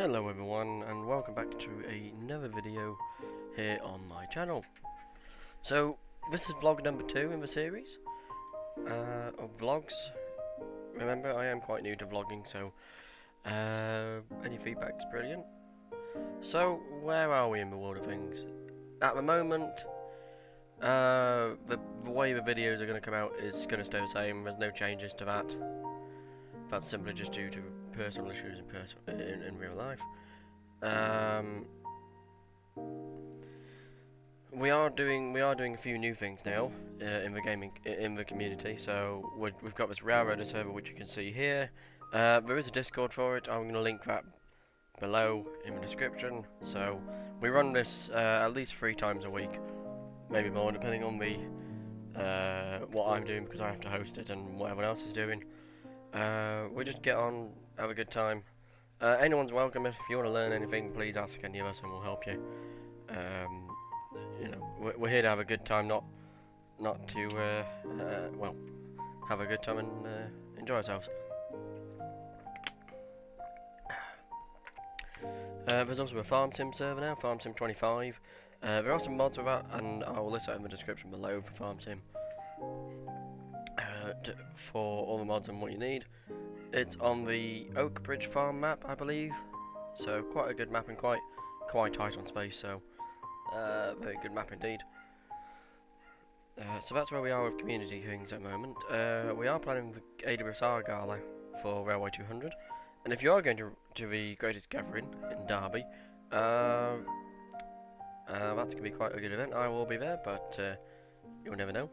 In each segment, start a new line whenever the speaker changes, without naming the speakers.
Hello everyone, and welcome back to another video here on my channel. So this is vlog number 2 in the series of vlogs. Remember, I am quite new to vlogging, so any feedback's brilliant. So where are we in the world of things? At the moment, the way the videos are going to come out is going to stay the same. There's no changes to that. That's simply just due to personal issues in real life. We are doing a few new things now in the community. So we've got this Railroader server, which you can see here. There is a Discord for it. I'm going to link that below in the description. So we run this at least 3 times a week, maybe more, depending on the what I'm doing, because I have to host it and what everyone else is doing. We just get on, have a good time. Anyone's welcome. If you want to learn anything, please ask any of us and we'll help you. You know, we're here to have a good time, not to well, have a good time and enjoy ourselves. There's also a Farm Sim server now, Farm Sim 25. There are some mods for that, and I will list that in the description below for Farm Sim. For all the mods and what you need. It's on the Oak Bridge Farm map, I believe. So quite a good map and quite tight on space. So very good map indeed. So that's where we are with community things at the moment. We are planning the AWSR Gala for Railway 200, and if you are going to the Greatest Gathering in Derby, that's going to be quite a good event. I will be there, but you'll never know,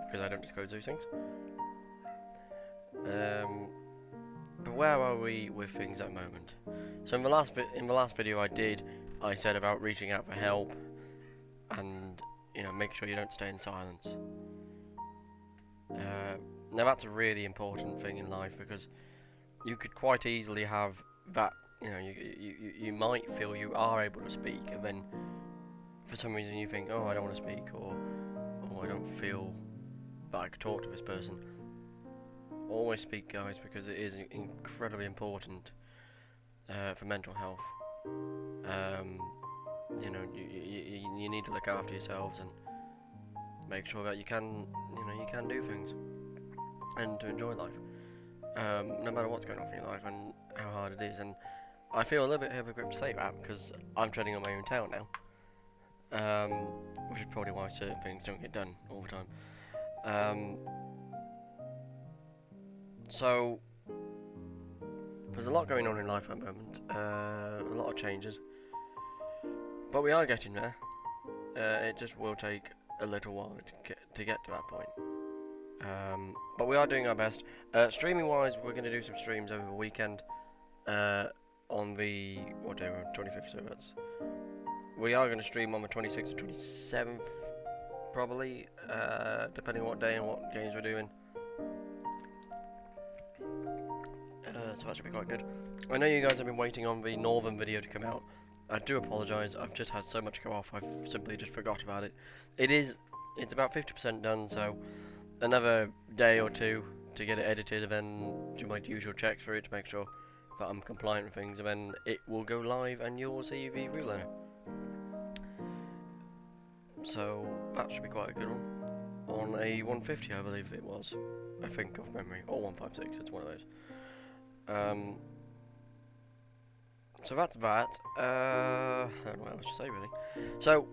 because I don't disclose those things. But where are we with things at the moment? So in the last video I said about reaching out for help and, you know, make sure you don't stay in silence. Now that's a really important thing in life, because you could quite easily have that, you know, you might feel you are able to speak, and then for some reason you think, oh, I don't want to speak, or I don't feel that I could talk to this person. Always speak, guys, because it is incredibly important for mental health. You know, you need to look after yourselves and make sure that you can do things and to enjoy life, no matter what's going on in your life and how hard it is. And I feel a little bit hypocrite to say that, because I'm treading on my own tail now, which is probably why certain things don't get done all the time. So there's a lot going on in life at the moment, a lot of changes, but we are getting there. It just will take a little while to get to that point, but we are doing our best. Streaming wise, we're going to do some streams over the weekend, on the, what day we're on, 25th, so that's, we are going to stream on the 26th and 27th, probably, depending on what day and what games we're doing. So that should be quite good. I know you guys have been waiting on the Northern video to come out. I do apologise, I've just had so much go off, I've simply just forgot about it. It's about 50% done, so another day or two to get it edited, and then do my usual checks for it to make sure that I'm compliant with things, and then it will go live and you'll see the route learner. So that should be quite a good one. On a 150, I believe it was, I think, off memory, or 156, it's one of those. So that's that. I don't know what else to say, really. So,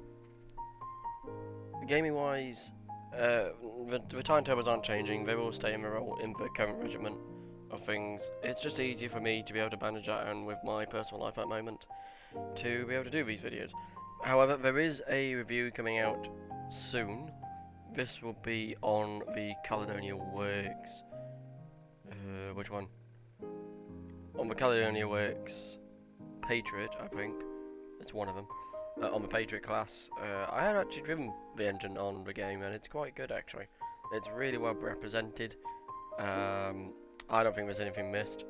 gaming wise, the timetables aren't changing. They will stay in the current regiment of things. It's just easier for me to be able to manage that, and with my personal life at the moment, to be able to do these videos. However, there is a review coming out soon. This will be on the Caledonia Works. Which one? On the Caledonia Works Patriot, I think. It's one of them. On the Patriot class. I had actually driven the engine on the game, and it's quite good, actually. It's really well represented. I don't think there's anything missed.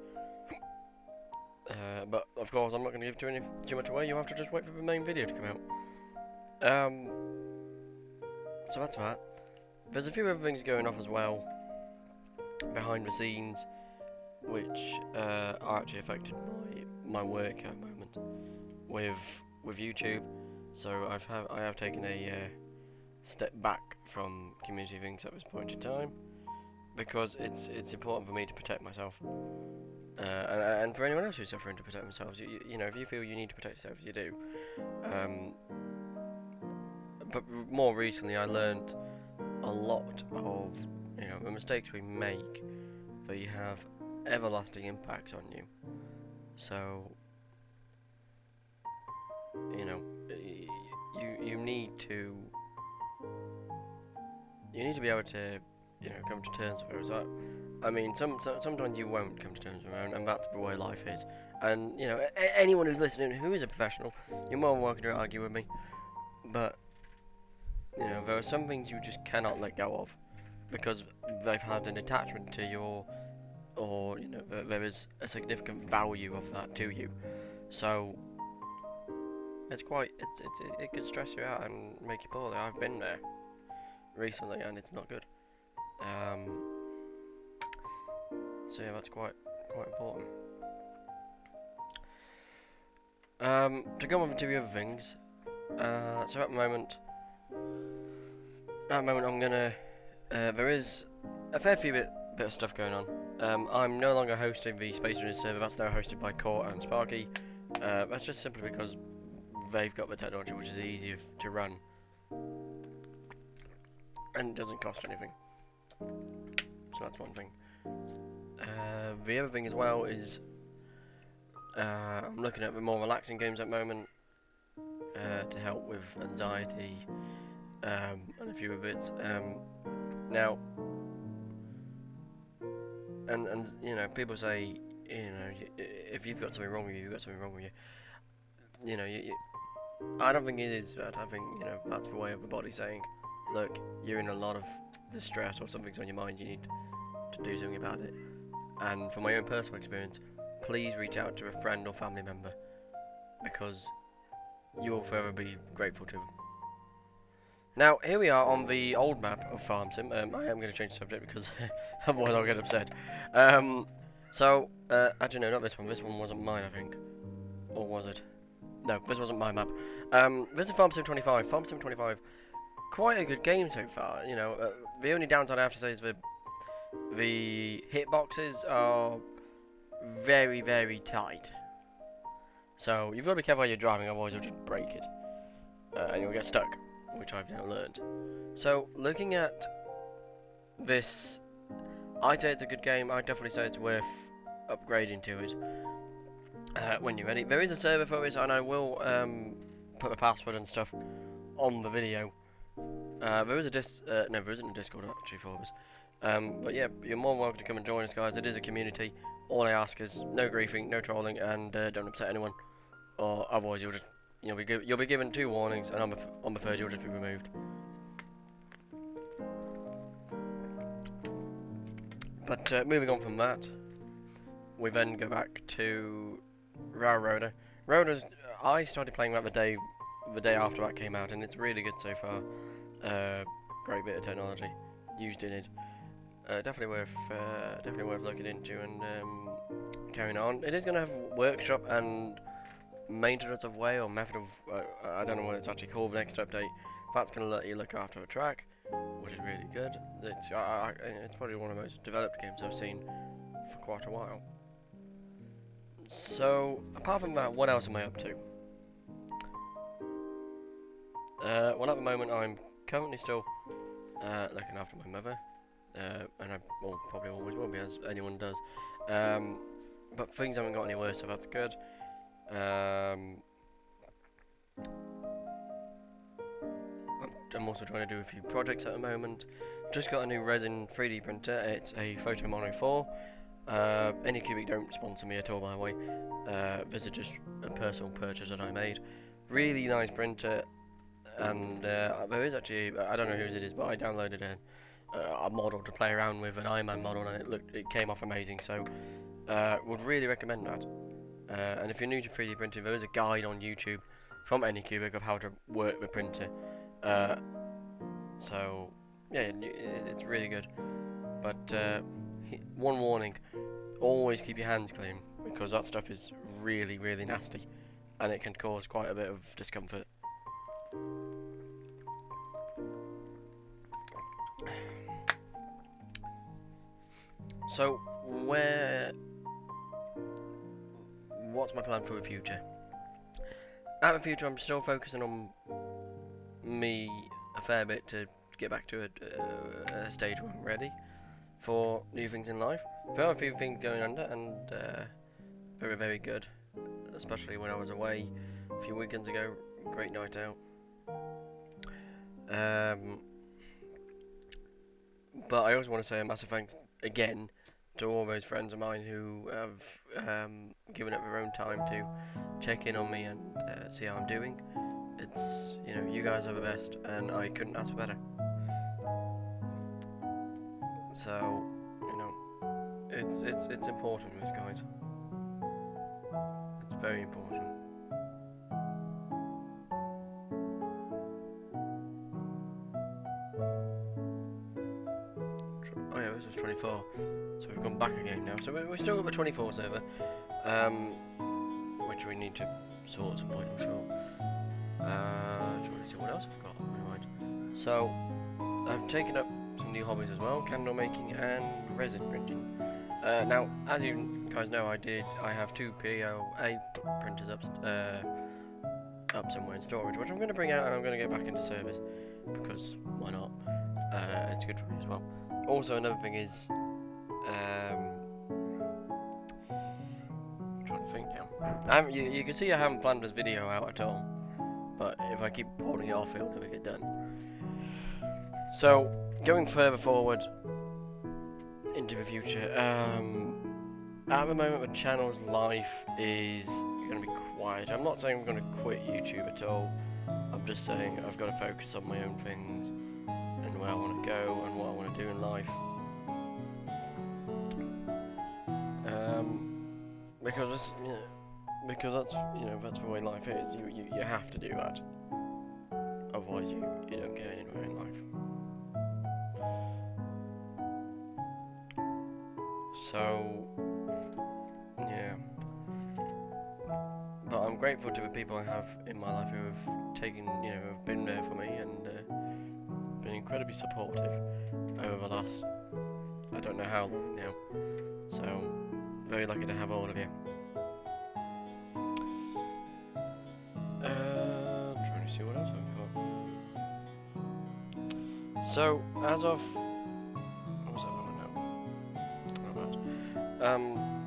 But, of course, I'm not going to give too much away. You have to just wait for the main video to come out. So that's that. There's a few other things going off as well, behind the scenes, which are actually affecting my work at the moment with YouTube. So I have taken a step back from community things at this point in time, because it's important for me to protect myself, and for anyone else who's suffering to protect themselves. You know, if you feel you need to protect yourself, you do. But more recently, I learned a lot of, you know, the mistakes we make, they have everlasting impact on you. So, you know, you need to be able to, you know, come to terms with it. I mean, sometimes you won't come to terms with it, and that's the way life is. And you know, anyone who's listening who is a professional, you're more than welcome to argue with me. But you know, there are some things you just cannot let go of, because they've had an attachment to your, or you know, there is a significant value of that to you. So it could stress you out and make you poorly. I've been there recently, and it's not good. So yeah, that's quite important. To go on to the other things. So at the moment I'm gonna. There is a fair few bit of stuff going on. I'm no longer hosting the Space Marines server. That's now hosted by Core and Sparky. That's just simply because they've got the technology which is easier to run, and it doesn't cost anything. So that's one thing. The other thing as well is I'm looking at the more relaxing games at the moment to help with anxiety and a few other bits. Now, and you know, people say, you know, if you've got something wrong with you, you've got something wrong with you. You know, I don't think it is that. I think, you know, that's the way of the body saying, look, you're in a lot of distress or something's on your mind, you need to do something about it. And from my own personal experience, please reach out to a friend or family member, because you will forever be grateful to them. Now, here we are on the old map of Farm Sim. I am going to change the subject because otherwise I'll get upset. Actually no, not this one. This one wasn't mine, I think. Or was it? No, this wasn't my map. This is Farm Sim 25. Farm Sim 25, quite a good game so far. You know, the only downside I have to say is the hitboxes are very, very tight. So you've got to be careful while you're driving, otherwise you'll just break it. And you'll get stuck, which I've now learned. So, looking at this, I'd say it's a good game. I'd definitely say it's worth upgrading to it when you're ready. There is a server for this, and I will put the password and stuff on the video. There is a no, there isn't a Discord actually for this. But yeah, you're more than welcome to come and join us, guys. It is a community. All I ask is no griefing, no trolling, and don't upset anyone, or otherwise you'll just, you'll be given 2 warnings, and on the 3rd you'll just be removed. But moving on from that, we then go back to Railroader. Railroader, I started playing that the day after that came out, and it's really good so far. Great bit of technology used in it. Definitely worth looking into and carrying on. It is going to have workshop and maintenance of way, or method of I don't know what it's actually called. The next update, that's going to let you look after a track, which is really good. It's probably one of the most developed games I've seen for quite a while. So apart from that, what else am I up to? Well, at the moment I'm currently still looking after my mother. And I probably always will be, as anyone does. But things haven't got any worse, so that's good. I'm also trying to do a few projects at the moment. Just got a new resin 3D printer. It's a Photomono 4. Anycubic don't sponsor me at all, by the way. This is just a personal purchase that I made. Really nice printer. And there is actually, I don't know whose it is, but I downloaded a model to play around with, an Iron Man model, and it came off amazing. So would really recommend that. And if you're new to 3D printing, there is a guide on YouTube from Anycubic of how to work the printer. So yeah, it's really good. But one warning: always keep your hands clean, because that stuff is really, really nasty, and it can cause quite a bit of discomfort. So, what's my plan for the future? At the future, I'm still focusing on me a fair bit to get back to a stage where I'm ready for new things in life. There are a few things going under, and very, very good, especially when I was away a few weekends ago. Great night out. But I also want to say a massive thanks again to all those friends of mine who have given up their own time to check in on me and see how I'm doing. It's, you know, you guys are the best, and I couldn't ask for better. So, you know, it's important, these guys. It's very important. Oh yeah, this was 24, so we've gone back again now. So we've still got the 24 server, which we need to sort at some point, I'm sure. Trying to see what else I've got on my mind. So, I've taken up some new hobbies as well, candle making and resin printing. Now, as you guys know, I have two POA printers up somewhere in storage, which I'm going to bring out and I'm going to get back into service, because why not? It's good for me as well. Also, another thing is, I'm trying to think now. You can see I haven't planned this video out at all, but if I keep holding it off, it'll never get done. So, going further forward into the future, at the moment the channel's life is going to be quiet. I'm not saying I'm going to quit YouTube at all. I'm just saying I've got to focus on my own things and where I want to go and what I want to do in life. Because that's, you know, that's the way life is. You have to do that. Otherwise you don't get anywhere in life. So, yeah. But I'm grateful to the people I have in my life who have taken, you know, have been there for me and been incredibly supportive over the last, I don't know how long now. So, very lucky to have all of you. Trying to see what else I've got. So, as of, what was that one now?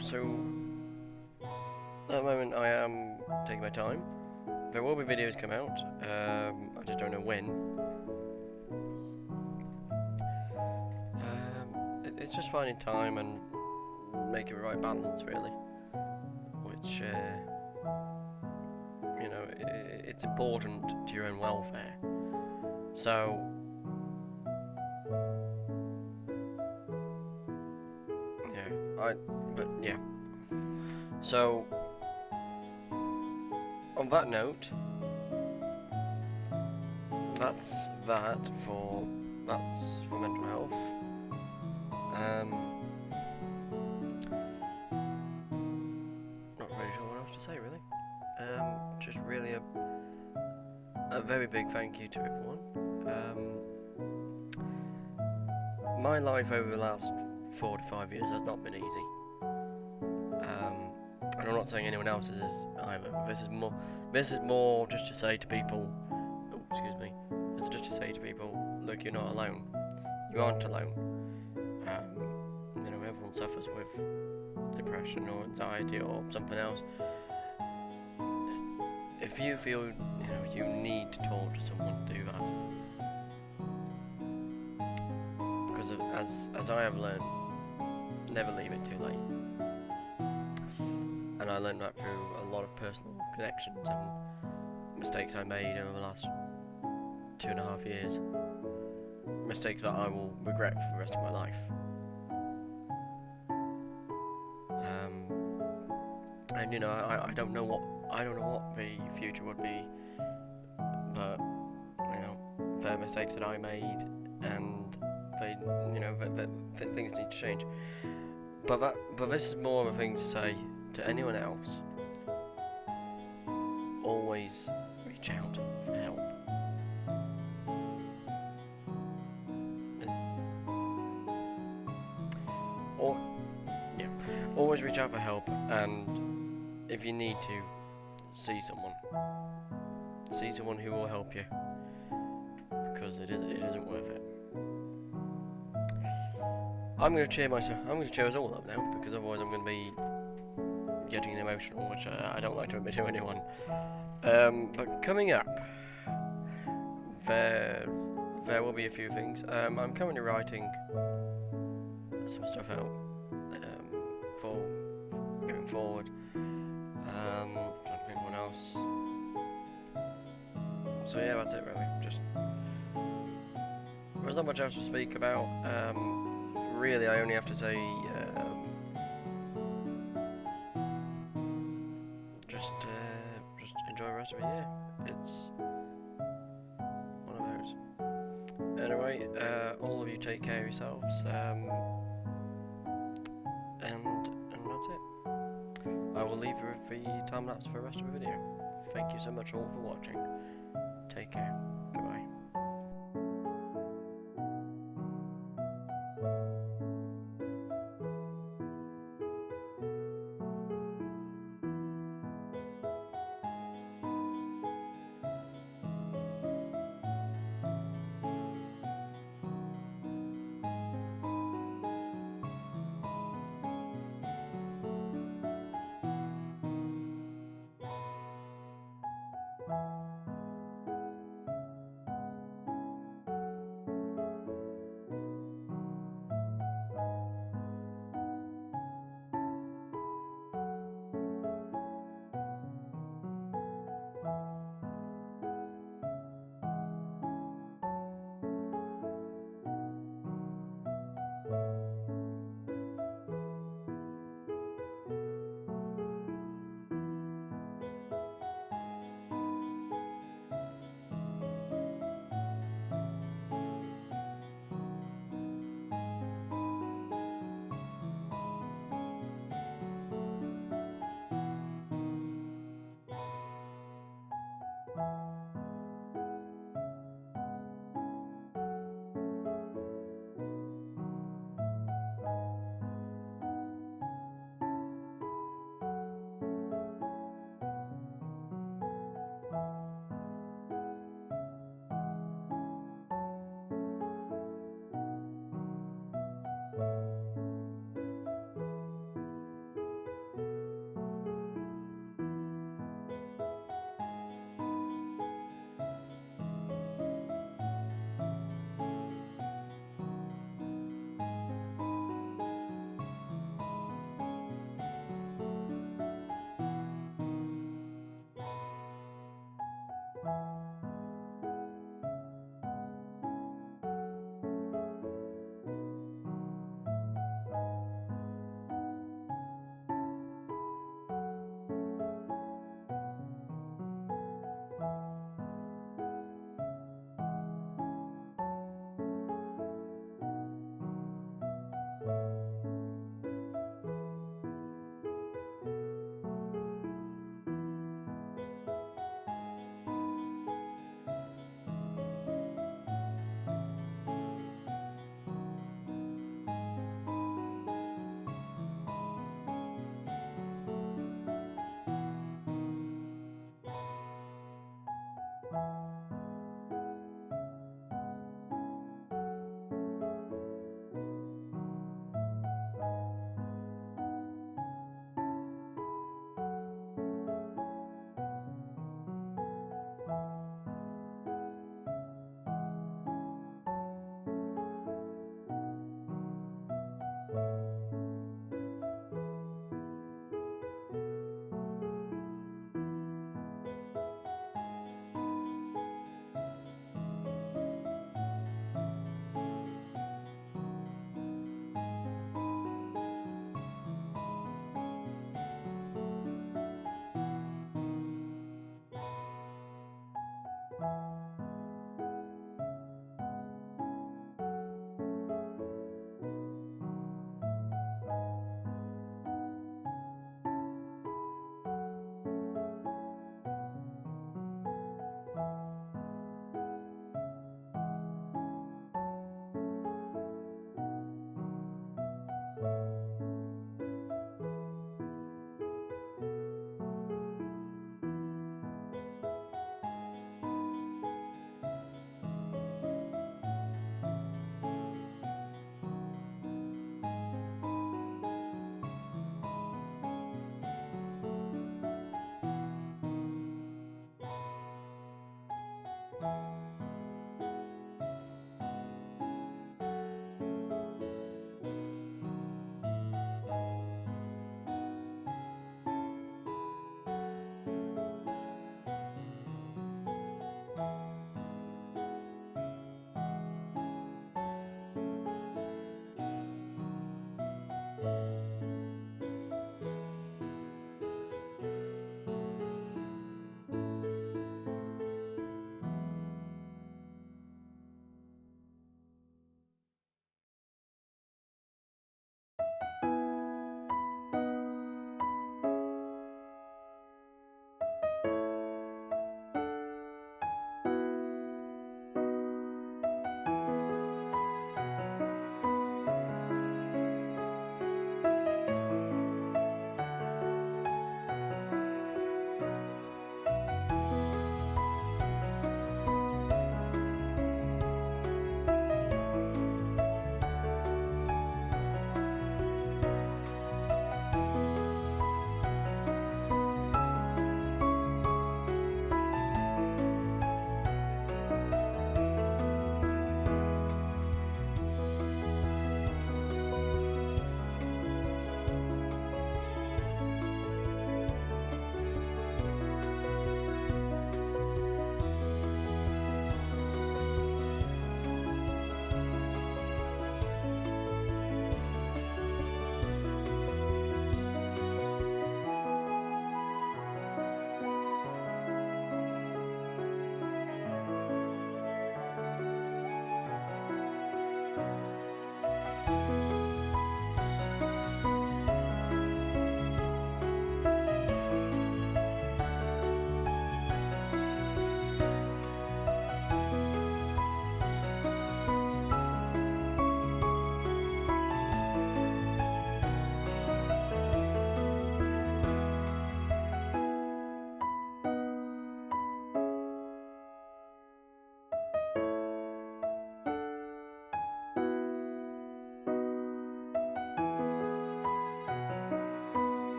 So, at the moment I am taking my time. There will be videos come out, I just don't know when. It's just finding time and making the right balance, really. Which, you know, it's important to your own welfare. So, yeah, so, on that note, that's for mental health. Not really sure what else to say, really. Just really a very big thank you to everyone. My life over the last 4 to 5 years has not been easy. And I'm not saying anyone else's is either. This is more just to say to people, oh, excuse me, this is just to say to people, look, you're not alone. You aren't alone. You know, everyone suffers with depression or anxiety or something else. If you feel, you know, you need to talk to someone, do that. Because as I have learned, never leave it too late. And I learned that through a lot of personal connections and mistakes I made over the last 2.5 years. Mistakes that I will regret for the rest of my life. And you know, I don't know what the future would be, but you know, there are mistakes that I made, and they, you know, that things need to change. But this is more of a thing to say to anyone else, always reach out for help. Or, yeah, always reach out for help, and if you need to, see someone who will help you, because it isn't worth it. I'm gonna cheer us all up now, because otherwise I'm gonna be getting emotional, which I don't like to admit to anyone. But coming up, there will be a few things. I'm currently writing some stuff out for going forward. Trying to think what else. So yeah, that's it really. Just there's not much else to speak about. Really, I only have to say just enjoy the rest of the year. It's one of those. Anyway, all of you take care of yourselves. And that's it. I will leave you with the time lapse for the rest of the video. Thank you so much all for watching. Take care.